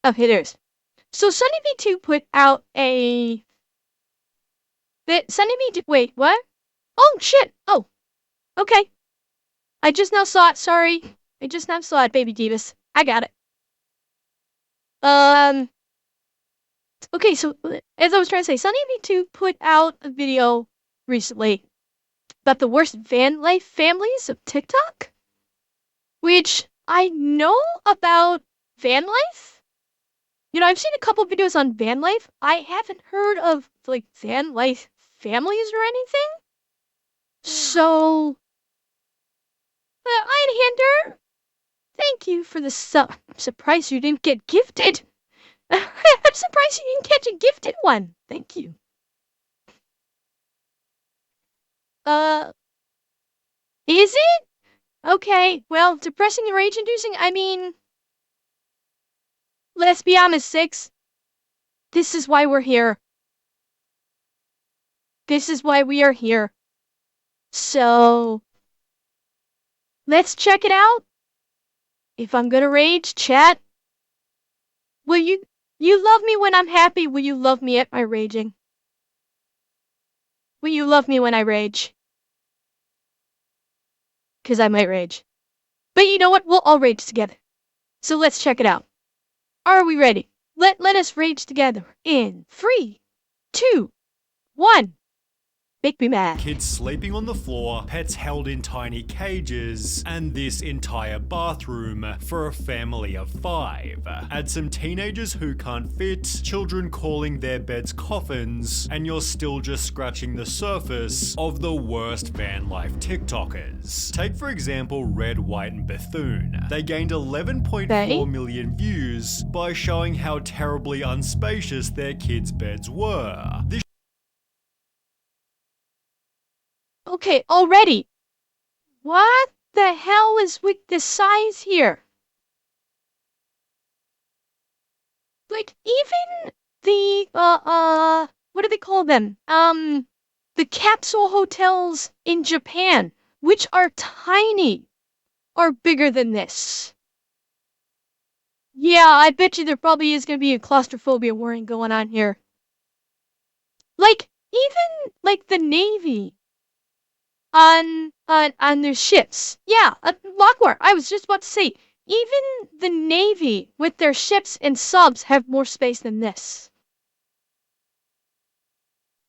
Okay, there is. So Sunny B2 put out a... Sunny B2... Wait, what? Oh, shit! Oh, okay. I just now saw it, sorry. I just now saw it, Baby Divas. I got it. Okay, so as I was trying to say, Sunny B2 put out a video recently about the worst van life families of TikTok, which I know about van life. You know, I've seen a couple videos on van life. I haven't heard of like van life families or anything. So, Einhander, thank you for the sub. I'm surprised you didn't get gifted. I'm surprised you didn't catch a gifted one. Thank you. Uh, is it? Okay, well, depressing and rage-inducing, I mean, let's be honest, Six. This is why we're here. This is why we are here. So, let's check it out. If I'm gonna rage, chat, will you love me when I'm happy? Will you love me at my raging? Will you love me when I rage? Because I might rage. But you know what? We'll all rage together. So let's check it out. Are we ready? Let us rage together in 3, 2, 1. Make me mad. Kids sleeping on the floor, pets held in tiny cages, and this entire bathroom for a family of 5. Add some teenagers who can't fit, children calling their beds coffins, and you're still just scratching the surface of the worst van life TikTokers. Take for example Red, White, and Bethune. They gained 11.4 million views by showing how terribly unspacious their kids' beds were. This Okay, already. What the hell is with the size here? Like, even the, what do they call them? The capsule hotels in Japan, which are tiny, are bigger than this. Yeah, I bet you there probably is gonna be a claustrophobia warning going on here. Like, even, like, the Navy on their ships. Yeah, Lockwar, I was just about to say, even the Navy with their ships and subs have more space than this.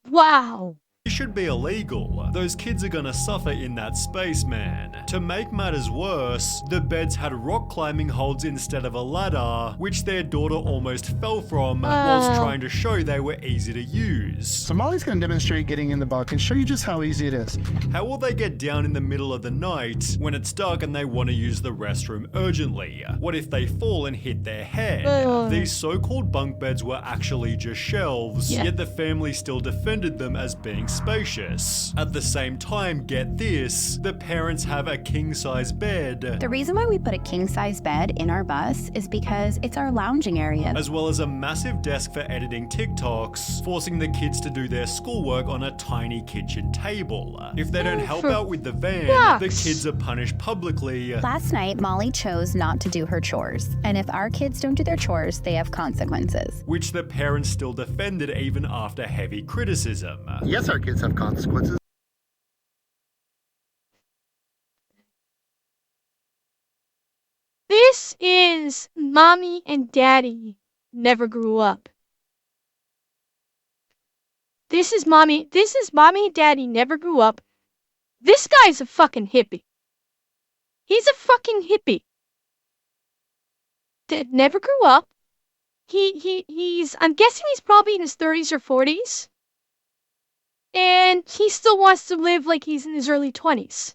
Wow. should be illegal. Those kids are gonna suffer in that space, man. To make matters worse, the beds had rock climbing holds instead of a ladder, which their daughter almost fell from whilst trying to show they were easy to use. So Molly's gonna demonstrate getting in the bunk and show you just how easy it is. How will they get down in the middle of the night when it's dark and they want to use the restroom urgently? What if they fall and hit their head? These so-called bunk beds were actually just shelves, yet the family still defended them as being spacious. At the same time, get this, the parents have a king-size bed. The reason why we put a king-size bed in our bus is because it's our lounging area. As well as a massive desk for editing TikToks, forcing the kids to do their schoolwork on a tiny kitchen table. If they don't help out with the van, the kids are punished publicly. Last night, Molly chose not to do her chores, and if our kids don't do their chores, they have consequences. Which the parents still defended even after heavy criticism. Yes, our kids have consequences. This is Mommy and Daddy never grew up. This is Mommy and Daddy never grew up. This guy's a fucking hippie. He's a fucking hippie. That never grew up. I'm guessing he's probably in his 30s or 40s. And he still wants to live like he's in his early 20s.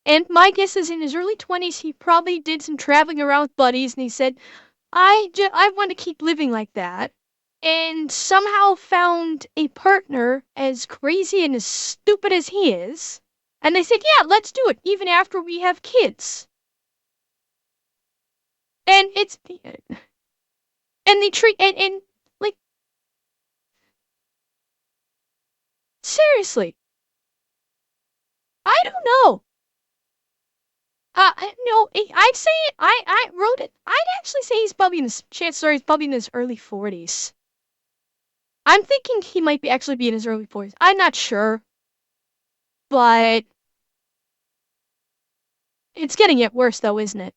And my guess is in his early 20s, he probably did some traveling around with buddies and he said, I want to keep living like that. And somehow found a partner as crazy and as stupid as he is. And they said, yeah, let's do it, even after we have kids. And it's, and they treat, and like, seriously, I don't know. No, I'd say I wrote it. I'd actually say he's probably in his chances are he's probably in his early 40s. I'm thinking he might be actually be in his early 40s. I'm not sure, but it's getting yet worse though, isn't it?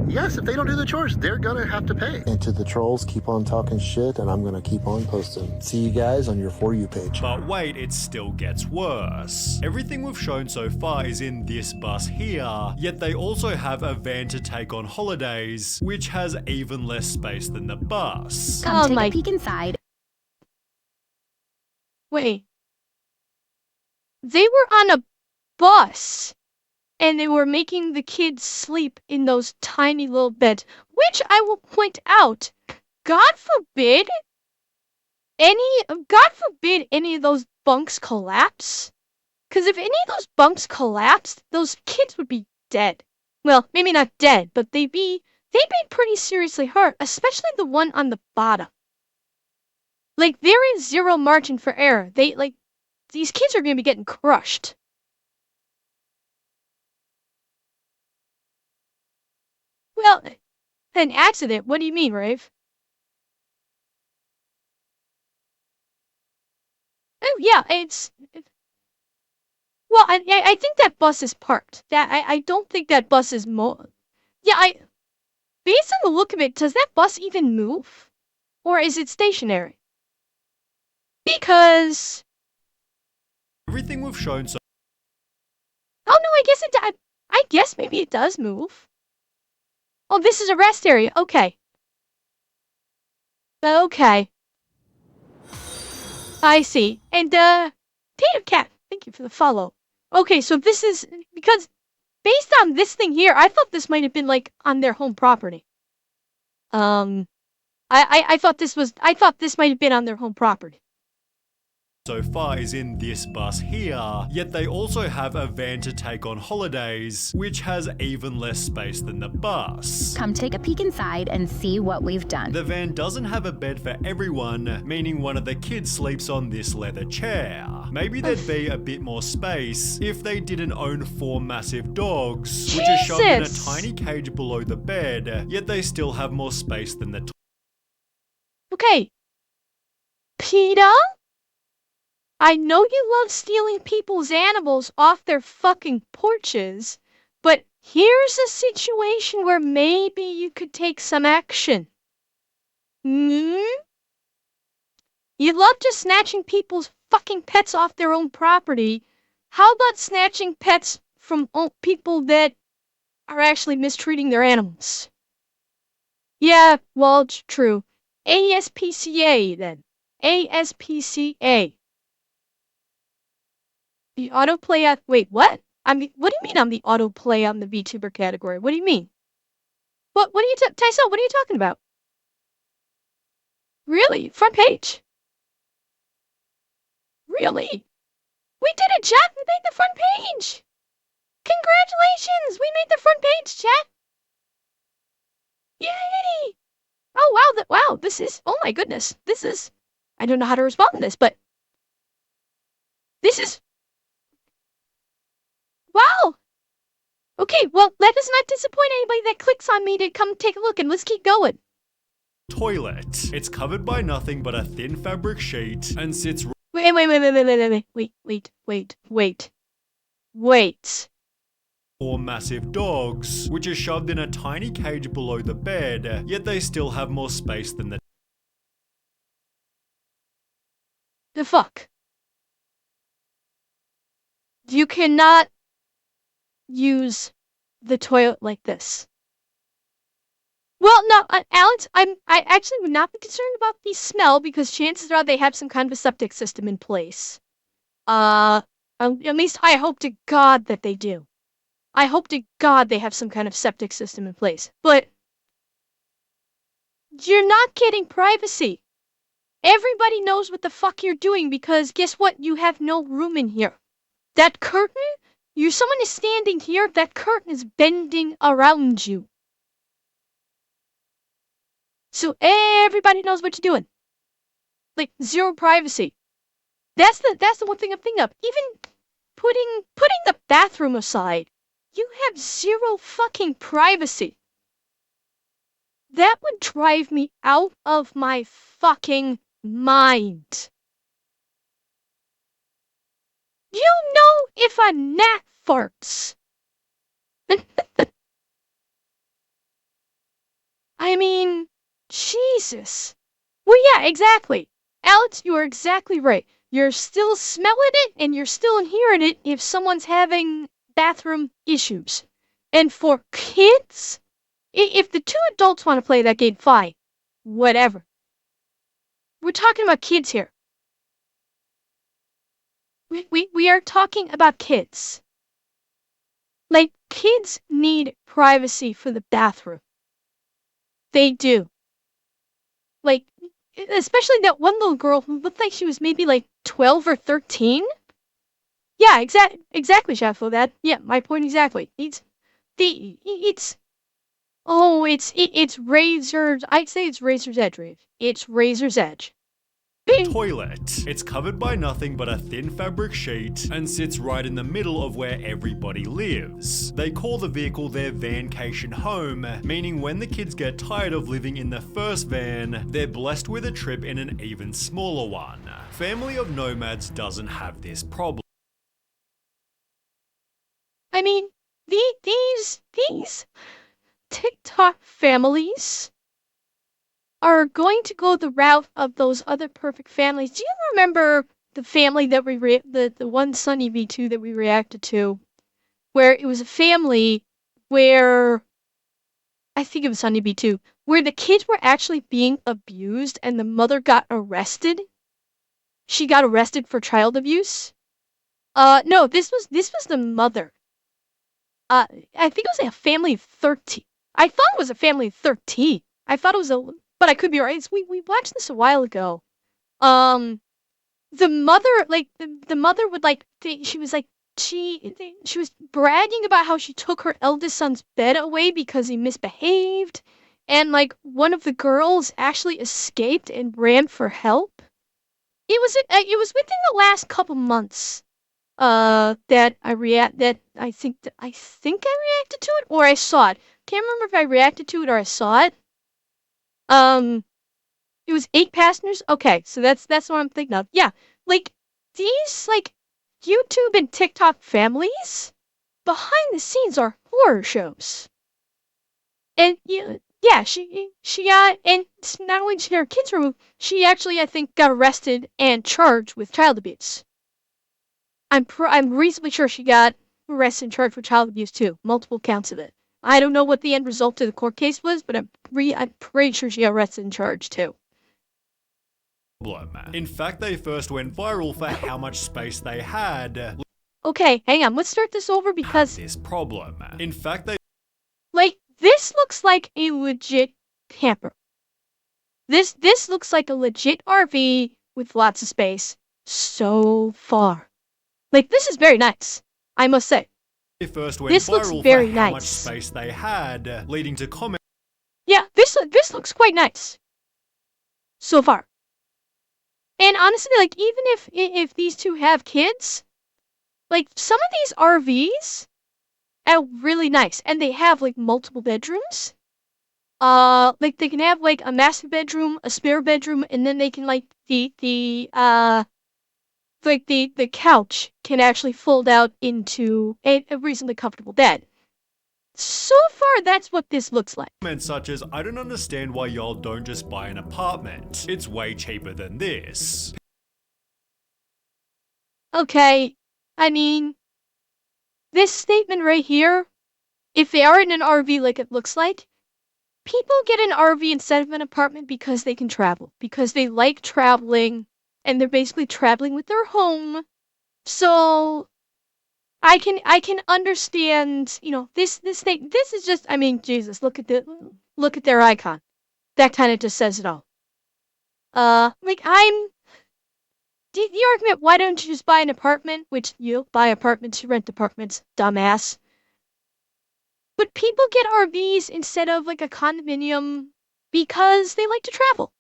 Yes, if they don't do the chores, they're gonna have to pay. And to the trolls, keep on talking shit, and I'm gonna keep on posting. See you guys on your For You page. But wait, it still gets worse. Everything we've shown so far is in this bus here, yet they also have a van to take on holidays, which has even less space than the bus. Come take my- a peek inside. Wait. They were on a bus and they were making the kids sleep in those tiny little beds, which I will point out, God forbid any of those bunks collapse. Because if any of those bunks collapsed, those kids would be dead. Well, maybe not dead, but they'd be pretty seriously hurt, especially the one on the bottom. Like, there is zero margin for error. These kids are gonna be getting crushed. Well, an accident? What do you mean, Rave? Oh, yeah, well, I think that bus is parked. I don't think that bus is Yeah, based on the look of it, does that bus even move? Or is it stationary? Because... Everything we've shown so Oh, no, I guess maybe it does move. Oh, this is a rest area. Okay. Okay. I see. And, Tatum Cat, thank you for the follow. Okay, so this is... Because, based on this thing here, I thought this might have been, like, on their home property. I thought this might have been on their home property. far is in this bus here, yet they also have a van to take on holidays, which has even less space than the bus. Come take a peek inside and see what we've done. The van doesn't have a bed for everyone, meaning one of the kids sleeps on this leather chair. Maybe there'd be a bit more space if they didn't own 4 massive dogs, which are shoved in a Jesus! tiny cage below the bed, yet they still have more space than the Okay. PETA? I know you love stealing people's animals off their fucking porches, but here's a situation where maybe you could take some action. You love just snatching people's fucking pets off their own property. How about snatching pets from people that are actually mistreating their animals? Yeah, well, it's true. ASPCA, then. ASPCA. The autoplay at... Wait, what? What do you mean I'm the autoplay on the VTuber category? What do you mean? What are you... Tyson, what are you talking about? Really? Front page? Really? We did it, chat! We made the front page! Congratulations! We made the front page, chat! Yay! Oh, wow, wow, this is... Oh my goodness. This is... I don't know how to respond to this, but... This is... Wow! Okay, well, let us not disappoint anybody that clicks on me to come take a look, and let's keep going. toilet. It's covered by nothing but a thin fabric sheet and sits Wait. 4 massive dogs, which are shoved in a tiny cage below the bed, yet they still have more space than the The fuck? You cannot use the toilet like this. Well, no, Alex, I actually would not be concerned about the smell because chances are they have some kind of a septic system in place. At least I hope to God that they do. I hope to God they have some kind of septic system in place. But you're not getting privacy. Everybody knows what the fuck you're doing because guess what? You have no room in here. That curtain, someone is standing here, that curtain is bending around you. So everybody knows what you're doing. Like, zero privacy. That's the one thing I'm thinking of. Even putting the bathroom aside, you have zero fucking privacy. That would drive me out of my fucking mind. You know if a gnat farts. I mean, Jesus. Well, yeah, exactly. Alex, you are exactly right. You're still smelling it and you're still hearing it if someone's having bathroom issues. And for kids, if the two adults want to play that game, fine. Whatever. We're talking about kids here. We are talking about kids. Like, kids need privacy for the bathroom. They do. Like, especially that one little girl who looked like she was maybe like 12 or 13. Yeah, exactly, Shafo. Yeah, my point exactly. It's razor's. I'd say it's razor's edge, Rave. It's razor's edge. Toilet. It's covered by nothing but a thin fabric sheet and sits right in the middle of where everybody lives. They call the vehicle their vancation home, meaning when the kids get tired of living in the first van, they're blessed with a trip in an even smaller one. Family of Nomads doesn't have this problem. I mean, these TikTok families are going to go the route of those other perfect families. Do you remember the family that the one Sunny V2 that we reacted to, where it was a family where I think it was Sunny V2, where the kids were actually being abused and the mother got arrested? She got arrested for child abuse? No, this was the mother. I think it was a family of 13. I thought it was a family of 13. I thought it was but I could be right. We watched this a while ago. The mother, like, the mother would, like, she was bragging about how she took her eldest son's bed away because he misbehaved. And, like, one of the girls actually escaped and ran for help. It was within the last couple months. That I think I reacted to it or I saw it. Can't remember if I reacted to it or I saw it. It was 8 passengers. Okay, so that's what I'm thinking of. Yeah, like these like YouTube and TikTok families behind the scenes are horror shows. And yeah, she got, and not only did her kids removed, she actually I think got arrested and charged with child abuse. I'm reasonably sure she got arrested and charged for child abuse too. Multiple counts of it. I don't know what the end result of the court case was, but I'm pretty sure she got arrested and charged too. In fact, they first went viral for how much space they had. Okay, hang on. Let's start this over because this problem. In fact, they this looks like a legit camper. This looks like a legit RV with lots of space so far. Like, this is very nice, I must say. They first went this viral looks very for nice. how much space they had, leading to comments. Yeah, this looks quite nice so far. And honestly, like, even if these two have kids, like, some of these RVs are really nice, and they have like multiple bedrooms. Like they can have like a master bedroom, a spare bedroom, and then they can like the couch can actually fold out into a reasonably comfortable bed. So far, that's what this looks like. Comments such as, I don't understand why y'all don't just buy an apartment. It's way cheaper than this. Okay, I mean, this statement right here, if they are in an RV like it looks like, people get an RV instead of an apartment because they can travel, because they like traveling, and they're basically traveling with their home. So I can understand, you know, this thing. This is just, I mean, Jesus, look at their icon. That kind of just says it all. Like the argument, why don't you just buy an apartment? Which you buy apartments, you rent apartments, dumbass. But people get RVs instead of like a condominium because they like to travel.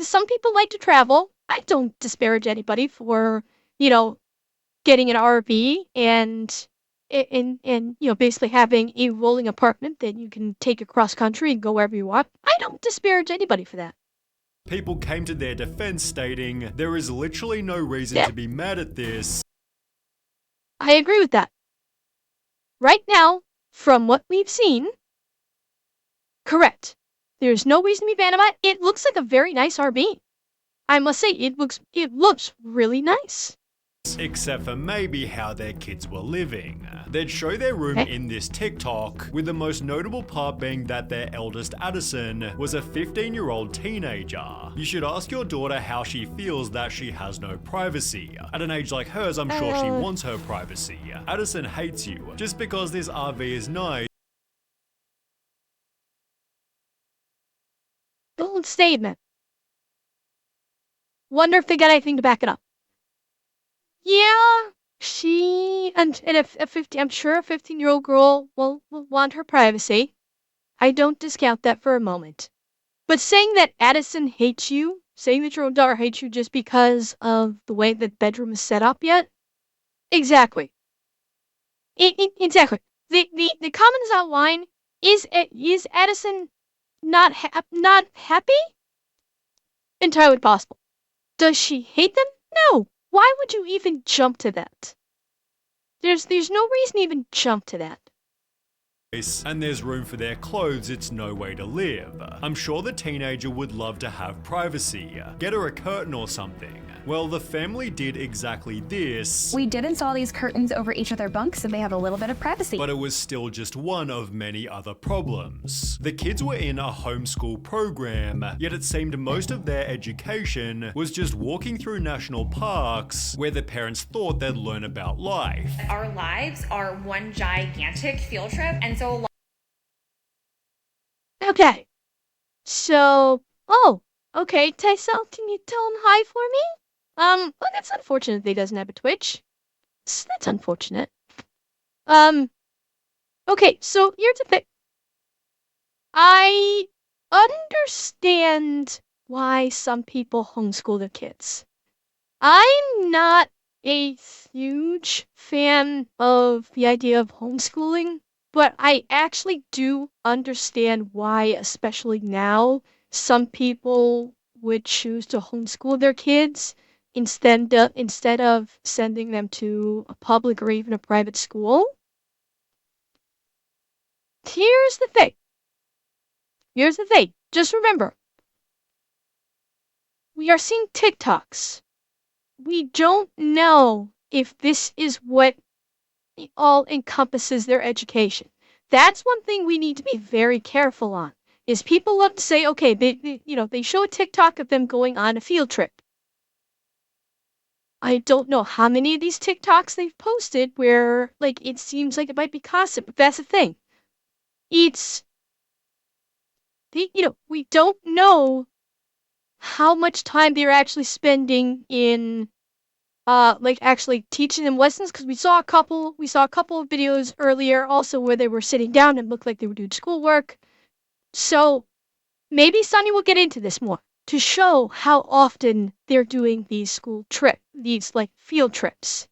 Some people like to travel. I don't disparage anybody for, you know, getting an RV and and basically having a rolling apartment that you can take across country and go wherever you want. I don't disparage anybody for that. People came to their defense stating, there is literally no reason Yeah. to be mad at this. I agree with that. Right now, from what we've seen, correct. There's no reason to be mad about it. It looks like a very nice RV. I must say, it looks really nice. Except for maybe how their kids were living. They'd show their room Okay. in this TikTok, with the most notable part being that their eldest Addison was a 15-year-old teenager. You should ask your daughter how she feels that she has no privacy. At an age like hers, I'm sure she wants her privacy. Addison hates you. Just because this RV is nice, Bold statement. Wonder if they got anything to back it up. Yeah, I'm sure a 15-year-old girl will want her privacy. I don't discount that for a moment. But saying that Addison hates you, saying that your own daughter hates you just because of the way that bedroom is set up yet? Exactly. Exactly. The comments outline, is Addison not happy? Entirely possible. Does she hate them? No. Why would you even jump to that? There's no reason to even jump to that. and there's room for their clothes, it's no way to live. I'm sure the teenager would love to have privacy. Get her a curtain or something. Well, the family did exactly this. We did install these curtains over each of their bunks so they have a little bit of privacy. But it was still just one of many other problems. The kids were in a homeschool program, yet it seemed most of their education was just walking through national parks where the parents thought they'd learn about life. Our lives are one gigantic field trip, and so Okay. So, okay, Tysel, can you tell him hi for me? Well, that's unfortunate that he doesn't have a Twitch. That's unfortunate. Okay, so here's the thing. I understand why some people homeschool their kids. I'm not a huge fan of the idea of homeschooling, but I actually do understand why, especially now, some people would choose to homeschool their kids instead of sending them to a public or even a private school. Here's the thing. Just remember, we are seeing TikToks. We don't know if this is what all encompasses their education. That's one thing we need to be very careful on. Is people love to say, okay, they show a TikTok of them going on a field trip. I don't know how many of these TikToks they've posted where, like, it seems like it might be constant, but that's the thing. We don't know how much time they're actually spending in, actually teaching them lessons, because we saw a couple of videos earlier also where they were sitting down and looked like they were doing schoolwork. So maybe Sunny will get into this more to show how often they're doing these field trips.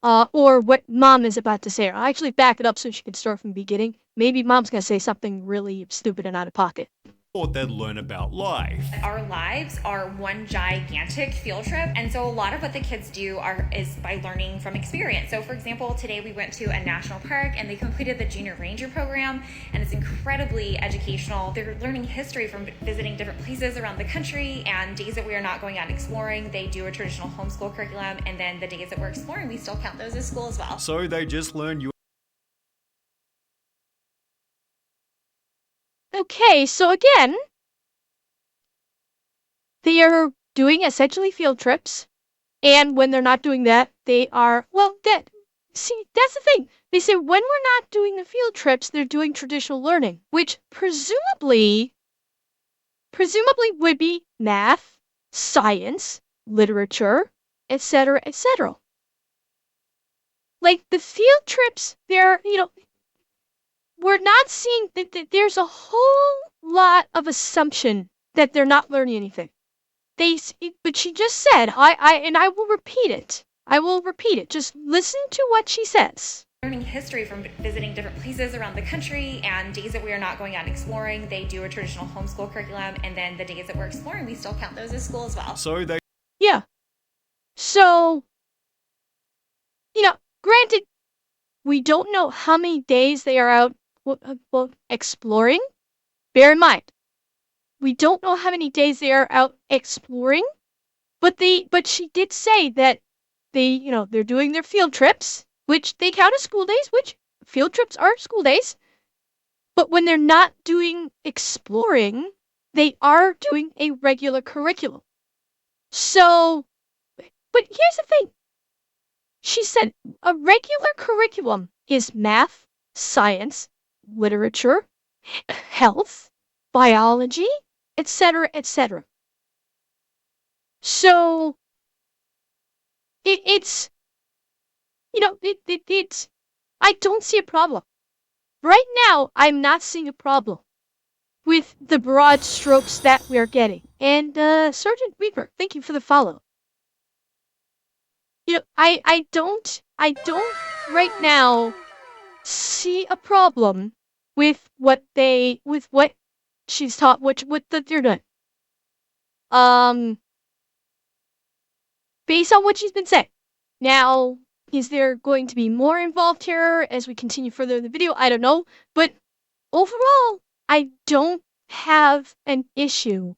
Or what Mom is about to say. I'll actually back it up so she can start from the beginning. Maybe Mom's gonna say something really stupid and out of pocket. Thought they'd learn about life. our lives are one gigantic field trip, and so a lot of what the kids do is by learning from experience. So for example, today we went to a national park and they completed the junior ranger program, and it's incredibly educational. They're learning history from visiting different places around the country, and days that we are not going out exploring, they do a traditional homeschool curriculum, and then the days that we're exploring, we still count those as school as well. So they just learn Okay, so again, they are doing essentially field trips, and when they're not doing that, they are, that's the thing. They say when we're not doing the field trips, they're doing traditional learning, which presumably would be math, science, literature, etc., etc. Like the field trips, we're not seeing that there's a whole lot of assumption that they're not learning anything. But she just said, I will repeat it. Just listen to what she says. learning history from visiting different places around the country, and days that we are not going out and exploring, they do a traditional homeschool curriculum, and then the days that we're exploring, we still count those as school as well. So they Yeah. So, granted, we don't know how many days they are out exploring. Bear in mind, we don't know how many days they are out exploring, but she did say that they're doing their field trips, which they count as school days, which field trips are school days. But when they're not doing exploring, they are doing a regular curriculum. So, but here's the thing. She said a regular curriculum is math, science, literature, health, biology, etc., etc. So, it's I don't see a problem. Right now, I'm not seeing a problem with the broad strokes that we're getting. And Sergeant Weaver, thank you for the follow. I don't right now see a problem with what she's taught, what they're doing. Based on what she's been saying. Now, is there going to be more involved here as we continue further in the video? I don't know. But overall, I don't have an issue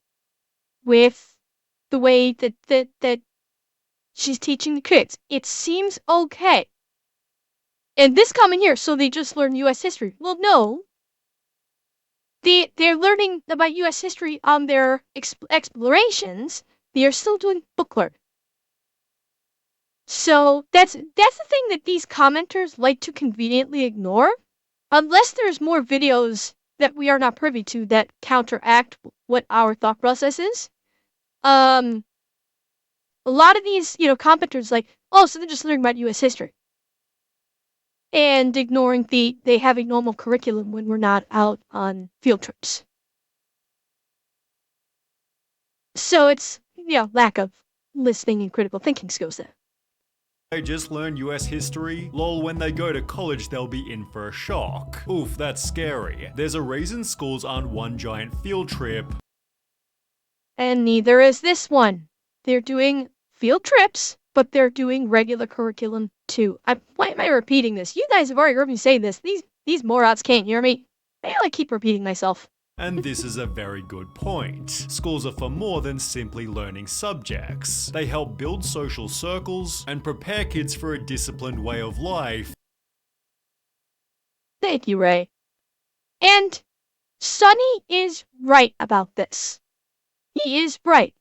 with the way that she's teaching the kids. It seems okay. And this comment here, so they just learn U.S. history. Well, no. They're learning about U.S. history on their explorations. They are still doing book learning. So that's the thing that these commenters like to conveniently ignore, unless there's more videos that we are not privy to that counteract what our thought process is. A lot of these, commenters like, oh, so they're just learning about U.S. history. And ignoring they have a normal curriculum when we're not out on field trips. So it's, lack of listening and critical thinking skills there. They just learn US history? Lol, when they go to college, they'll be in for a shock. Oof, that's scary. There's a reason schools aren't one giant field trip. And neither is this one. They're doing field trips, but they're doing regular curriculum too. Why am I repeating this? You guys have already heard me say this. These morons can't hear me. Maybe I keep repeating myself. And this is a very good point. Schools are for more than simply learning subjects. They help build social circles and prepare kids for a disciplined way of life. Thank you, Ray. And Sunny is right about this. He is right.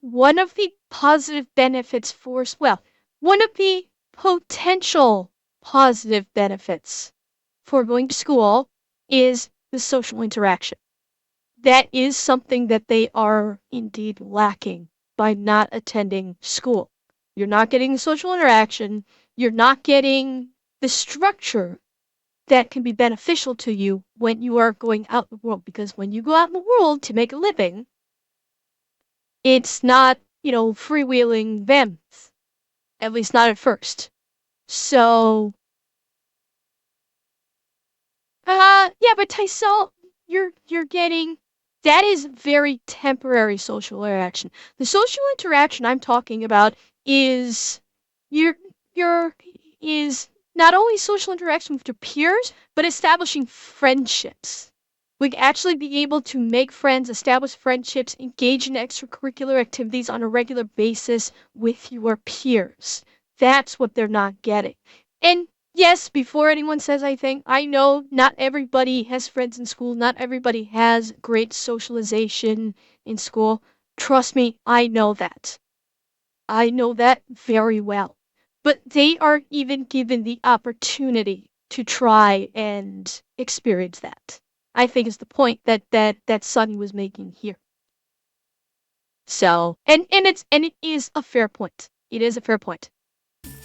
One of the positive benefits one of the potential positive benefits for going to school is the social interaction. That is something that they are indeed lacking by not attending school. You're not getting the social interaction. You're not getting the structure that can be beneficial to you when you are going out in the world. Because when you go out in the world to make a living, it's not, freewheeling vans. At least not at first. So, yeah, but Tysel, you're getting, that is very temporary social interaction. The social interaction I'm talking about is is not only social interaction with your peers, but establishing friendships. Like actually be able to make friends, establish friendships, engage in extracurricular activities on a regular basis with your peers. That's what they're not getting. And yes, before anyone says anything, I know not everybody has friends in school. Not everybody has great socialization in school. Trust me, I know that. I know that very well. But they are even given the opportunity to try and experience that. I think is the point that Sunny was making here. So, and it is a fair point. It is a fair point.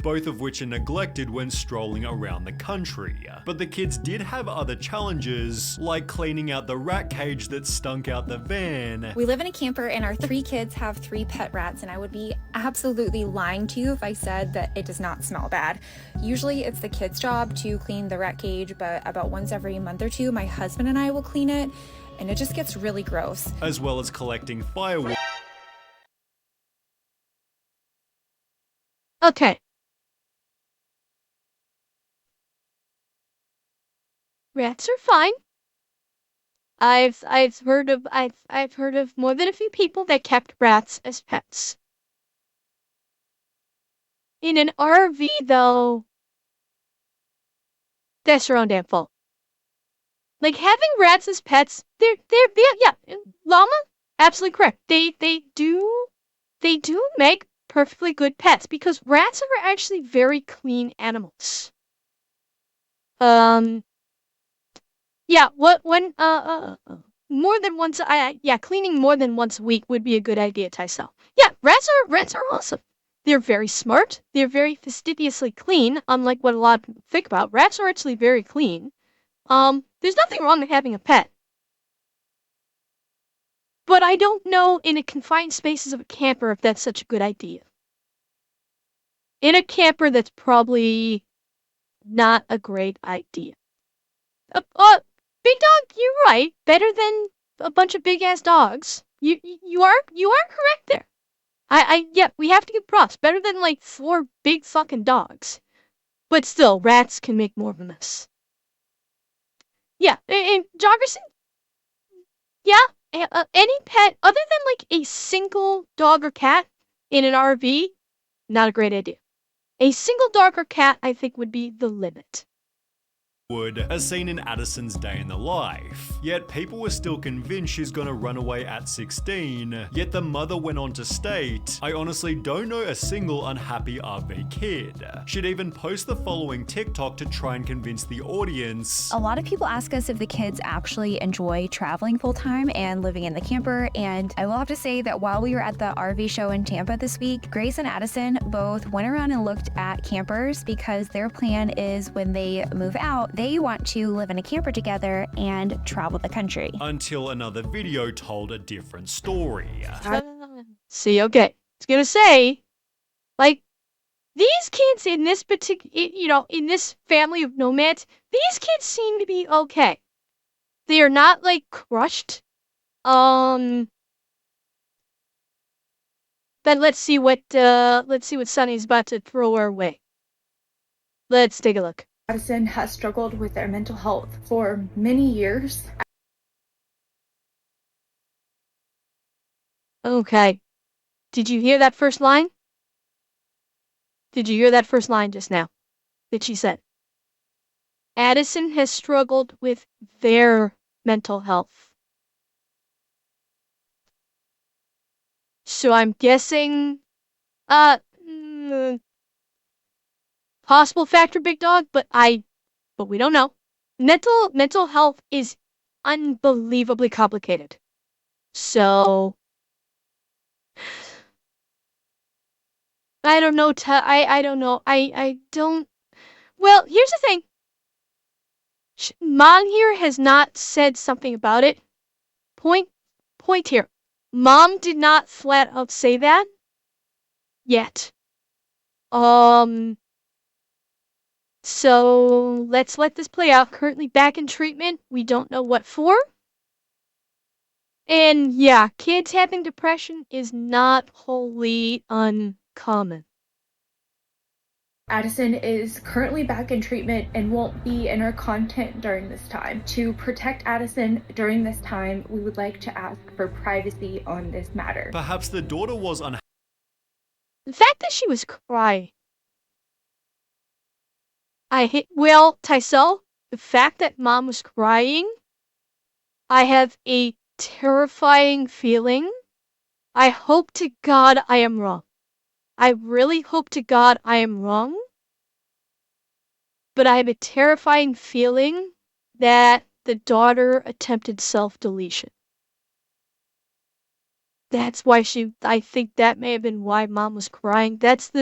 both of which are neglected when strolling around the country. But the kids did have other challenges, like cleaning out the rat cage that stunk out the van. We live in a camper and our 3 kids have 3 pet rats, and I would be absolutely lying to you if I said that it does not smell bad. Usually it's the kids' job to clean the rat cage, but about once every month or 2, my husband and I will clean it, and it just gets really gross. As well as collecting firewood. Okay. Rats are fine. I've heard of more than a few people that kept rats as pets. In an RV though, that's your own damn fault. Like having rats as pets, they're yeah, llama, absolutely correct. They do make perfectly good pets because rats are actually very clean animals. Yeah, more than once, cleaning more than once a week would be a good idea, Tysel. Yeah, rats are awesome. They're very smart. They're very fastidiously clean, unlike what a lot of people think about. Rats are actually very clean. There's nothing wrong with having a pet. But I don't know in a confined spaces of a camper if that's such a good idea. In a camper, that's probably not a great idea. Big dog, you're right. Better than a bunch of big ass dogs. You are correct there. Yeah, we have to give props. Better than like 4 big fucking dogs. But still, rats can make more of a mess. Yeah, and Joggerson, yeah, any pet other than like a single dog or cat in an RV, not a great idea. A single dog or cat, I think, would be the limit. As seen in Addison's day in the life. Yet people were still convinced she's gonna run away at 16, yet the mother went on to state, "I honestly don't know a single unhappy RV kid." She'd even post the following TikTok to try and convince the audience. A lot of people ask us if the kids actually enjoy traveling full time and living in the camper, and I will have to say that while we were at the RV show in Tampa this week, Grace and Addison both went around and looked at campers because their plan is when they move out, they want to live in a camper together and travel the country. Until another video told a different story. See, okay. I was gonna say, like, these kids in this particular, in this family of nomads, these kids seem to be okay. They are not, like, crushed. But let's see what Sunny's about to throw our way. Let's take a look. Addison has struggled with their mental health for many years. Okay. Did you hear that first line? Did you hear that first line just now that she said? Addison has struggled with their mental health. So I'm guessing, possible factor, big dog, but we don't know. Mental health is unbelievably complicated. So I don't know. I don't know. I don't. Well, here's the thing. Mom here has not said something about it. Point here. Mom did not flat out say that yet. So let's let this play out. Currently back in treatment. We don't know what for. And yeah, kids having depression is not wholly uncommon. Addison is currently back in treatment and won't be in our content during this time. To protect Addison during this time, we would like to ask for privacy on this matter. Perhaps the daughter was unhappy. The fact that she was crying. Tysel, the fact that mom was crying, I have a terrifying feeling. I hope to God I am wrong. I really hope to God I am wrong. But I have a terrifying feeling that the daughter attempted self-deletion. That's why I think that may have been why mom was crying. That's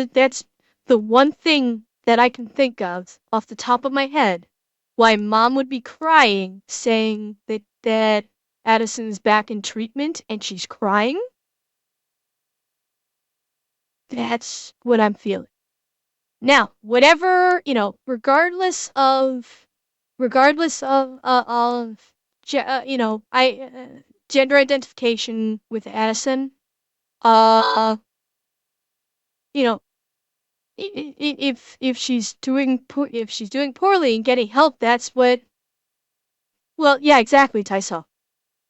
the one thing that I can think of off the top of my head why mom would be crying saying that Addison's back in treatment and she's crying. That's what I'm feeling. Now, whatever, regardless of gender identification with Addison, you know, if she's doing poorly and getting help, that's what. Well, yeah, exactly, Tyso.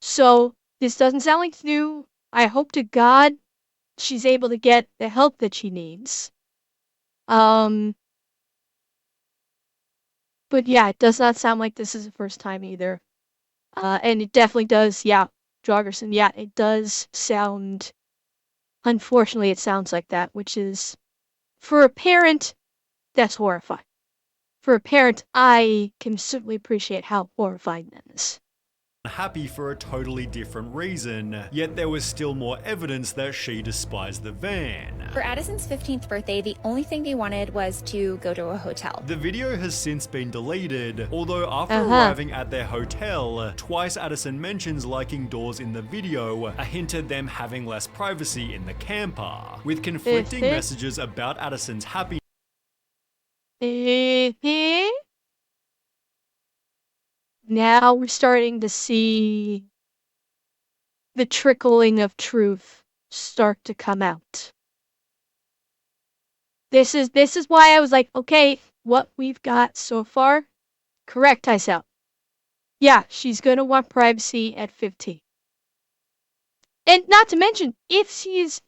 So this doesn't sound like it's new. I hope to God she's able to get the help that she needs. But yeah, it does not sound like this is the first time either. And it definitely does, yeah, Jogerson, yeah, it does sound, unfortunately, it sounds like that, which is, for a parent, that's horrifying. For a parent, I can certainly appreciate how horrifying that is. Happy for a totally different reason, yet there was still more evidence that she despised the van. For Addison's 15th birthday, the only thing they wanted was to go to a hotel. The video has since been deleted, although after arriving at their hotel, twice Addison mentions liking doors in the video, a hint at them having less privacy in the camper, with conflicting messages about Addison's happiness. Now we're starting to see the trickling of truth start to come out. This is why I was like, okay, what we've got so far, correct, Tyso. Yeah, she's gonna want privacy at 15. And not to mention, if she's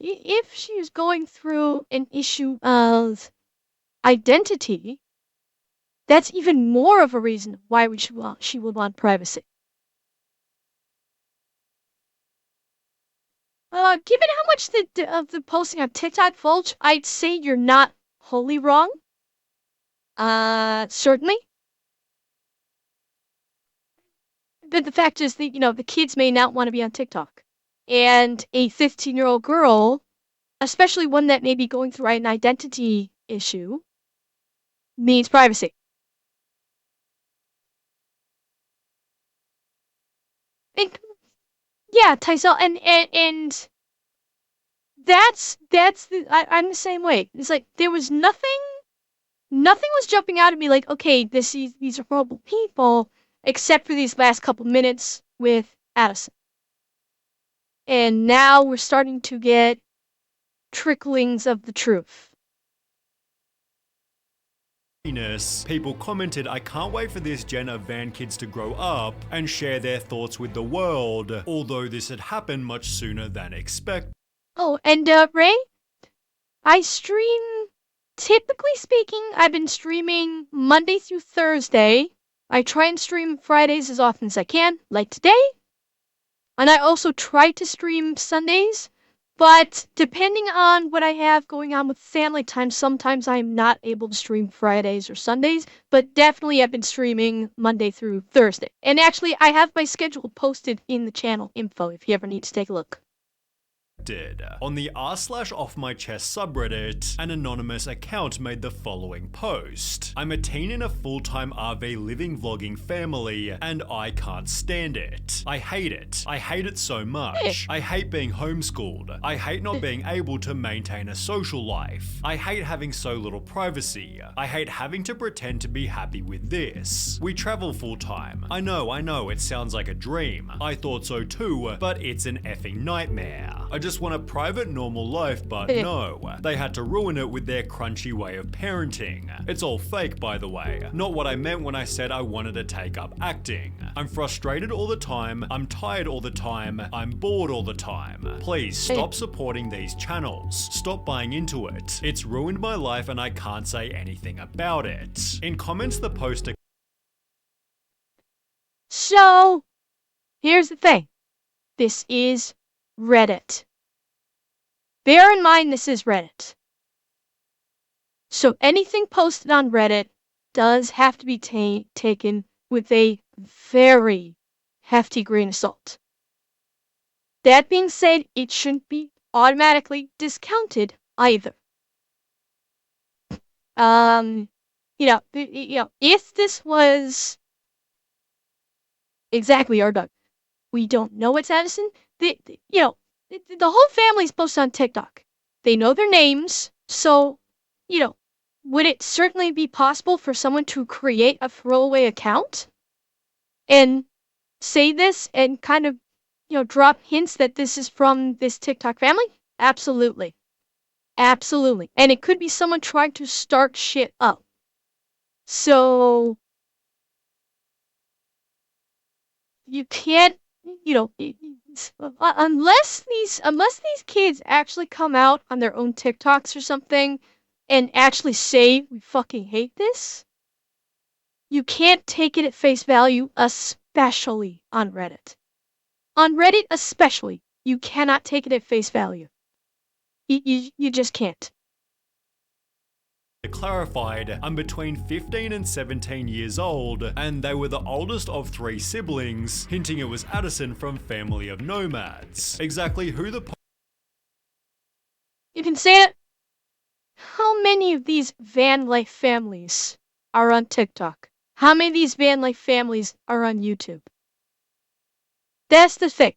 going through an issue of identity, that's even more of a reason why she would want privacy. Given how much of the posting on TikTok Fulch, I'd say you're not wholly wrong. Certainly. But the fact is that, the kids may not want to be on TikTok. And a 15-year-old girl, especially one that may be going through an identity issue, needs privacy. Yeah, Tyso, and I'm the same way. It's like there was nothing was jumping out at me like, okay, these are horrible people, except for these last couple minutes with Addison. And now we're starting to get tricklings of the truth. People commented, I can't wait for this gen of van kids to grow up and share their thoughts with the world, although this had happened much sooner than expected. Oh, and Ray, I stream, typically speaking, I've been streaming Monday through Thursday. I try and stream Fridays as often as I can, like today. And I also try to stream Sundays. But depending on what I have going on with family time, sometimes I'm not able to stream Fridays or Sundays, but definitely I've been streaming Monday through Thursday. And actually, I have my schedule posted in the channel info if you ever need to take a look. On the r/offmychest subreddit, an anonymous account made the following post. I'm a teen in a full-time RV living vlogging family, and I can't stand it. I hate it. I hate it so much. I hate being homeschooled. I hate not being able to maintain a social life. I hate having so little privacy. I hate having to pretend to be happy with this. We travel full-time. I know, it sounds like a dream. I thought so too, but it's an effing nightmare. I just want a private, normal life, but no. They had to ruin it with their crunchy way of parenting. It's all fake, by the way. Not what I meant when I said I wanted to take up acting. I'm frustrated all the time. I'm tired all the time. I'm bored all the time. Please stop supporting these channels. Stop buying into it. It's ruined my life and I can't say anything about it. In comments, the poster. So, here's the thing. This is Reddit. Bear in mind this is Reddit. So anything posted on Reddit does have to be taken with a very hefty grain of salt. That being said, it shouldn't be automatically discounted either. If this was exactly our dog, we don't know it's Addison. The whole family's posted on TikTok. They know their names, so, would it certainly be possible for someone to create a throwaway account and say this and kind of, drop hints that this is from this TikTok family? Absolutely. Absolutely. And it could be someone trying to start shit up. So, you can't, unless these kids actually come out on their own TikToks or something and actually say, we fucking hate this, you can't take it at face value, especially on Reddit. On Reddit especially, you cannot take it at face value. You just can't. Clarified, I'm between 15 and 17 years old, and they were the oldest of 3 siblings, hinting it was Addison from Family of Nomads. Exactly who the You can say it. How many of these van life families are on TikTok? How many of these van life families are on YouTube? That's the thing.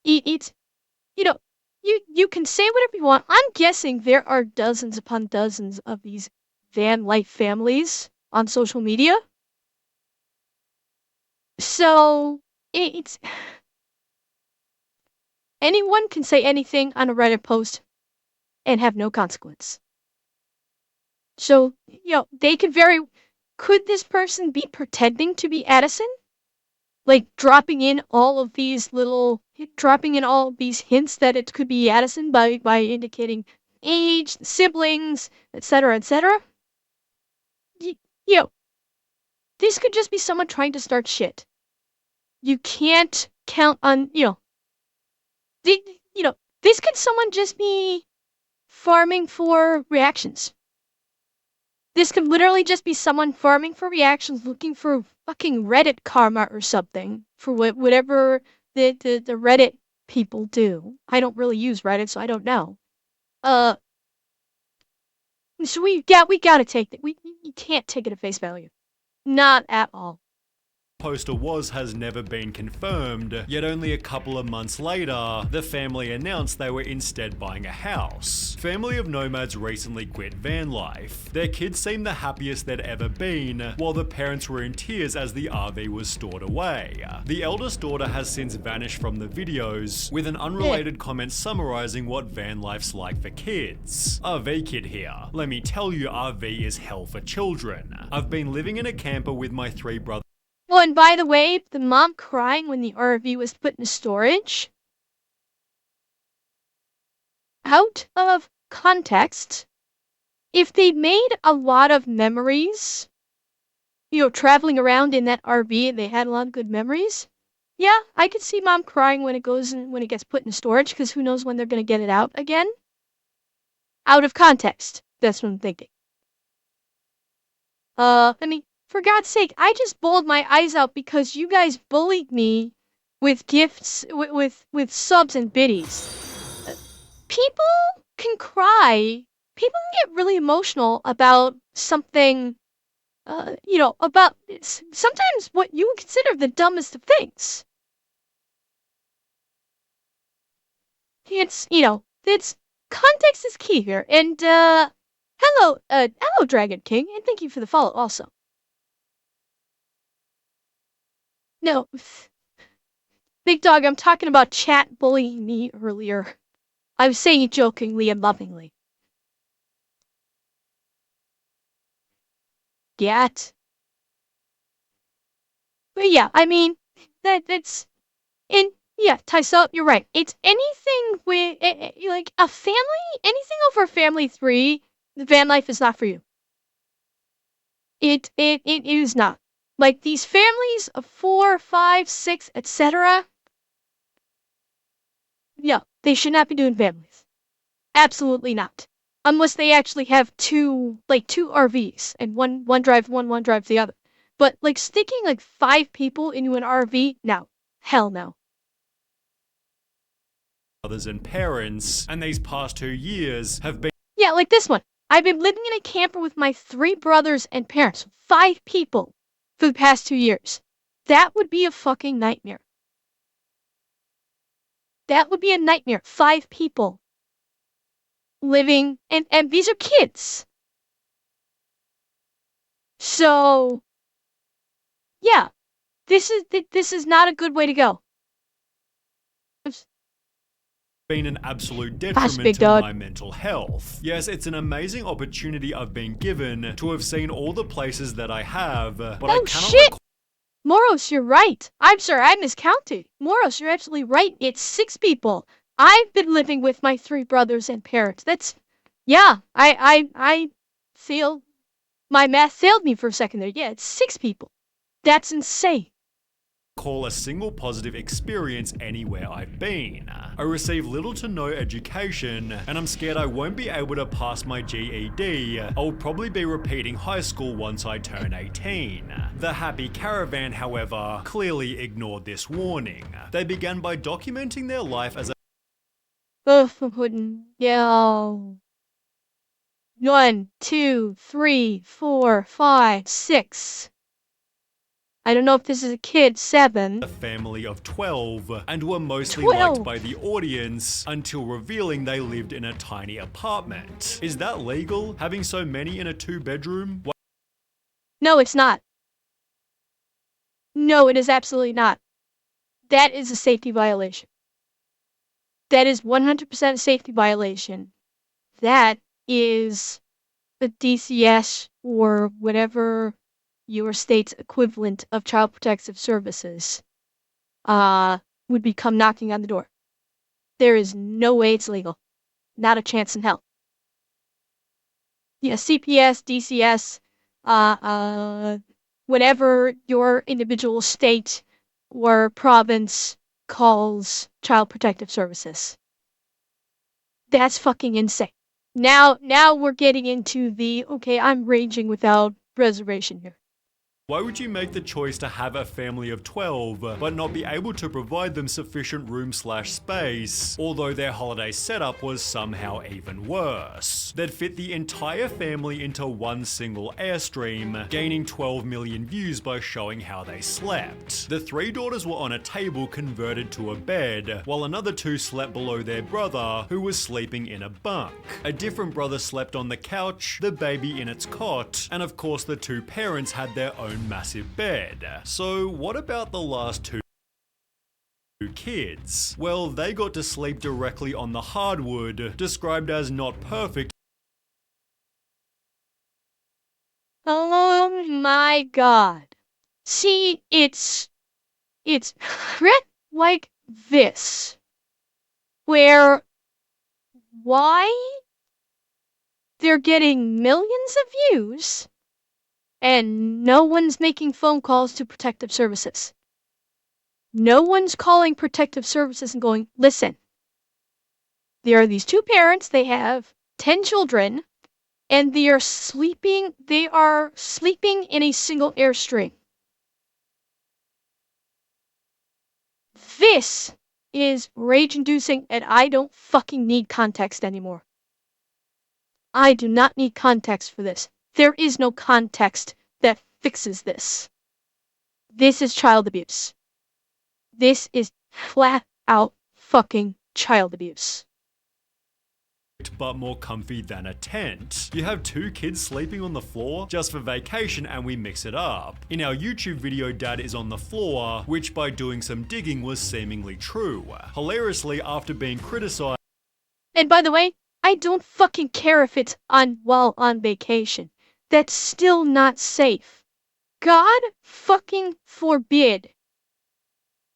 It's, you can say whatever you want. I'm guessing there are dozens upon dozens of these van life families on social media. So, it's... anyone can say anything on a Reddit post and have no consequence. So, they could could this person be pretending to be Addison? Like dropping in all of these hints that it could be Addison by indicating age, siblings, etc., etc. This could just be someone trying to start shit. You can't count on, this could someone just be farming for reactions. This could literally just be someone farming for reactions, looking for fucking Reddit karma or something for whatever the Reddit people do. I don't really use Reddit, so I don't know. So we gotta take it. You can't take it at face value. Not at all. poster was has never been confirmed, yet only a couple of months later, the family announced they were instead buying a house. Family of Nomads recently quit van life. Their kids seemed the happiest they'd ever been, while the parents were in tears as the RV was stored away. The eldest daughter has since vanished from the videos, with an unrelated comment summarizing what van life's like for kids. RV kid here. Let me tell you, RV is hell for children. I've been living in a camper with my 3 brothers. Oh, and by the way, the mom crying when the RV was put into storage. Out of context, if they made a lot of memories, traveling around in that RV and they had a lot of good memories, yeah, I could see mom crying when it gets put in storage, because who knows when they're gonna get it out again. Out of context, that's what I'm thinking. For God's sake, I just bawled my eyes out because you guys bullied me with gifts, with subs and biddies. People can cry. People can get really emotional about something, about sometimes what you would consider the dumbest of things. It's context is key here. And, hello, Dragon King, and thank you for the follow also. No, Big Dog, I'm talking about chat bullying me earlier. I was saying it jokingly and lovingly. Get. But yeah, I mean, that's... And yeah, Tyso, you're right. It's anything with, like, a family, anything over family 3, the van life is not for you. It is not. Like, these families of 4, 5, 6, etc. Yeah, they should not be doing families. Absolutely not. Unless they actually have two RVs, and one drive one drive the other. But, like, sticking, like, 5 people into an RV? No. Hell no. Brothers and parents, and these past 2 years have been... Yeah, like this one. I've been living in a camper with my 3 brothers and parents, 5 people, for the past 2 years. That would be a fucking nightmare. That would be a nightmare. 5 people living, and these are kids. So, yeah, this is not a good way to go. Been an absolute Big detriment to dog. my mental health. Yes, it's an amazing opportunity I've been given to have seen all the places that I have, but I Oh, cannot shit! Moros, you're right. I'm sorry, I miscounted. Moros, you're absolutely right. It's 6 people. I've been living with my 3 brothers and parents. That's, yeah, I feel my math failed me for a second there. Yeah, it's 6 people. That's insane. call a single positive experience anywhere I've been. I receive little to no education, and I'm scared I won't be able to pass my GED. I'll probably be repeating high school once I turn 18. The Happy Caravan, however, clearly ignored this warning. They began by documenting their life as a Yeah. 1, 2, 3, 4, 5, 6. I don't know if this is a kid. 7. family of 12 and were mostly 12. liked by the audience until revealing they lived in a tiny apartment. Is that legal? Having so many in a 2-bedroom? No, it's not. No, it is absolutely not. That is a safety violation. That is 100% a safety violation. That is the DCS or whatever your state's equivalent of Child Protective Services would become knocking on the door. There is no way it's legal. Not a chance in hell. Yeah, CPS, DCS, whatever your individual state or province calls Child Protective Services. That's fucking insane. Now we're getting into the, okay, I'm raging without reservation here. Why would you make the choice to have a family of 12 but not be able to provide them sufficient room/space, although their holiday setup was somehow even worse? They'd fit the entire family into one single Airstream, gaining 12 million views by showing how they slept. The 3 daughters were on a table converted to a bed, while another 2 slept below their brother, who was sleeping in a bunk. A different brother slept on the couch, the baby in its cot, and of course the 2 parents had their own massive bed. So what about the last 2 kids? Well, they got to sleep directly on the hardwood, described as not perfect. Oh my god. See, it's like this. Where why they're getting millions of views and no one's making phone calls to protective services. No one's calling protective services and going, listen, there are these 2 parents, they have 10 children, and they are sleeping in a single Airstream. This is rage-inducing, and I don't fucking need context anymore. I do not need context for this. There is no context that fixes this. This is child abuse. This is flat out fucking child abuse. But more comfy than a tent. You have 2 kids sleeping on the floor just for vacation and we mix it up. In our YouTube video, Dad is on the floor, which by doing some digging was seemingly true. Hilariously, after being criticized And by the way, I don't fucking care if it's while on vacation. That's still not safe. God fucking forbid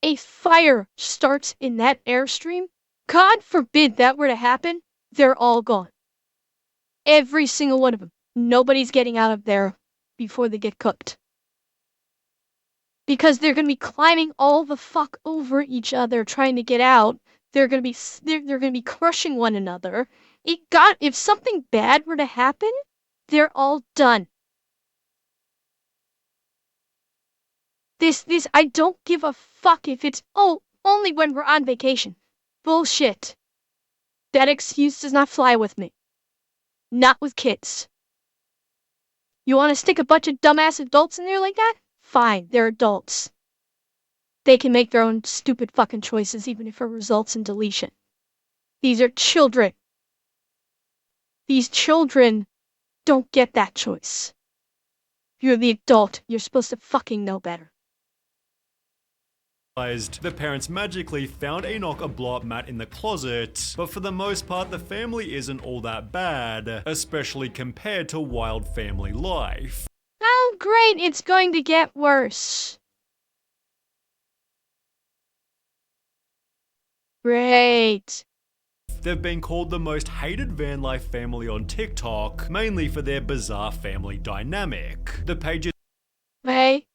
a fire starts in that Airstream. God forbid that were to happen. They're all gone. Every single one of them. Nobody's getting out of there before they get cooked. Because they're gonna be climbing all the fuck over each other trying to get out. They're gonna be crushing one another. If something bad were to happen, they're all done. I don't give a fuck if it's, only when we're on vacation. Bullshit. That excuse does not fly with me. Not with kids. You want to stick a bunch of dumbass adults in there like that? Fine, they're adults. They can make their own stupid fucking choices even if it results in deletion. These are children. These children don't get that choice. You're the adult. You're supposed to fucking know better. The parents magically found Enoch a blow-up mat in the closet, but for the most part the family isn't all that bad, especially compared to wild family life. Oh great, it's going to get worse. Great. They've been called the most hated van life family on TikTok, mainly for their bizarre family dynamic. The page Hey.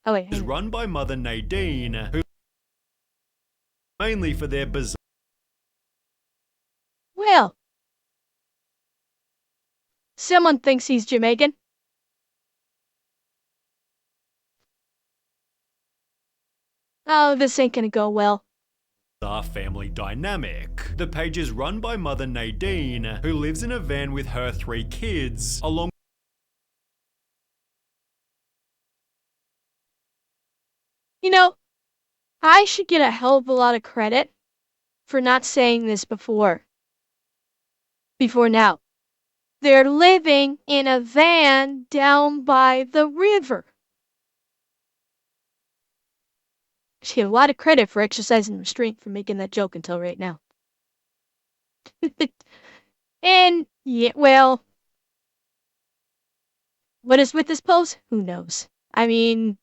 Oh wait. is hang on. run by mother Nadine, who mainly for their bizarre Well. Someone thinks he's Jamaican. Oh, this ain't gonna go well. family dynamic. The page is run by mother Nadine, who lives in a van with her 3 kids, along You know, I should get a hell of a lot of credit for not saying this before. Before now. They're living in a van down by the river. She get a lot of credit for exercising restraint for making that joke until right now. And, yeah, well, what is with this pose? Who knows? I mean,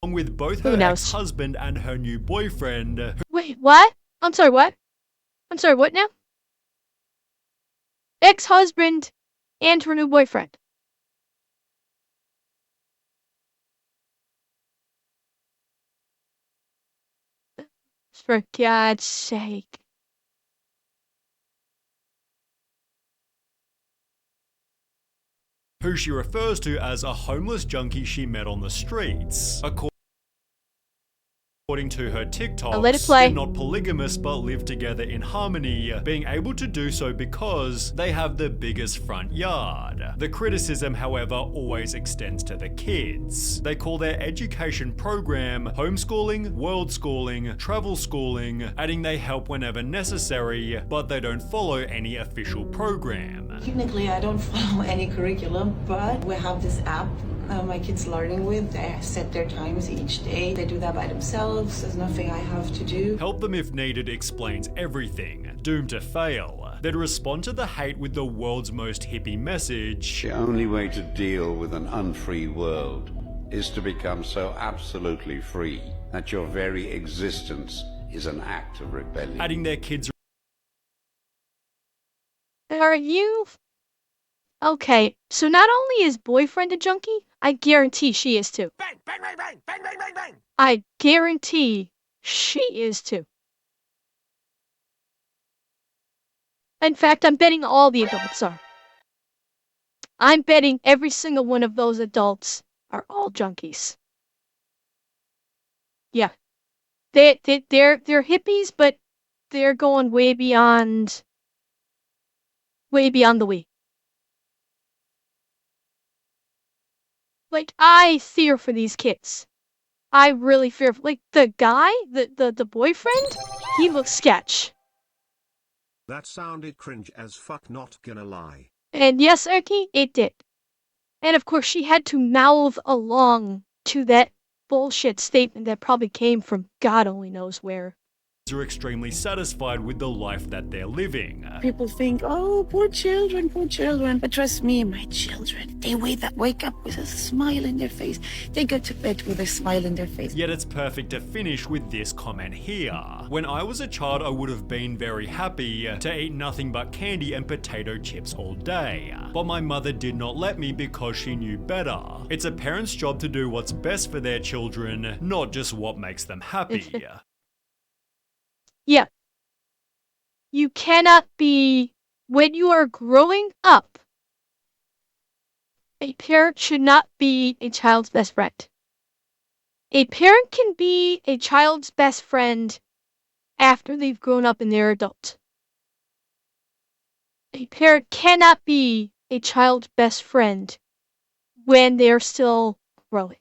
with both Who her knows? ex-husband and her new boyfriend, wait, what? I'm sorry, what? I'm sorry, what now? Ex-husband and her new boyfriend. For God's sake. who she refers to as a homeless junkie she met on the streets. According to her TikToks, I'll let it play. they're not polygamous but live together in harmony, being able to do so because they have the biggest front yard. The criticism, however, always extends to the kids. They call their education program homeschooling, world schooling, travel schooling, adding they help whenever necessary, but they don't follow any official program. Technically, I don't follow any curriculum, but we have this app my kids learning with. They set their times each day. They do that by themselves. There's nothing I have to do. Help them if needed explains everything. Doomed to fail. They'd respond to the hate with the world's most hippie message. The only way to deal with an unfree world is to become so absolutely free that your very existence is an act of rebellion. Adding their kids Are you? Okay, so not only is boyfriend a junkie, I guarantee she is too. Bang, bang, bang, bang, bang, bang, bang, bang. I guarantee she is too. In fact, I'm betting all the adults are. I'm betting every single one of those adults are all junkies. Yeah. They're hippies, but they're going way beyond the we. Like, I fear for these kids. I really fear for, like, the guy, the boyfriend, he looks sketch. That sounded cringe as fuck, not gonna lie. And yes, Erky, it did. And of course, she had to mouth along to that bullshit statement that probably came from God only knows where. are extremely satisfied with the life that they're living. People think, oh, poor children. But trust me, my children, they wake up with a smile in their face. They go to bed with a smile in their face. Yet it's perfect to finish with this comment here. When I was a child, I would have been very happy to eat nothing but candy and potato chips all day. But my mother did not let me because she knew better. It's a parent's job to do what's best for their children, not just what makes them happy. Yeah. You cannot be, when you are growing up, a parent should not be a child's best friend. A parent can be a child's best friend after they've grown up and they're adult. A parent cannot be a child's best friend when they're still growing.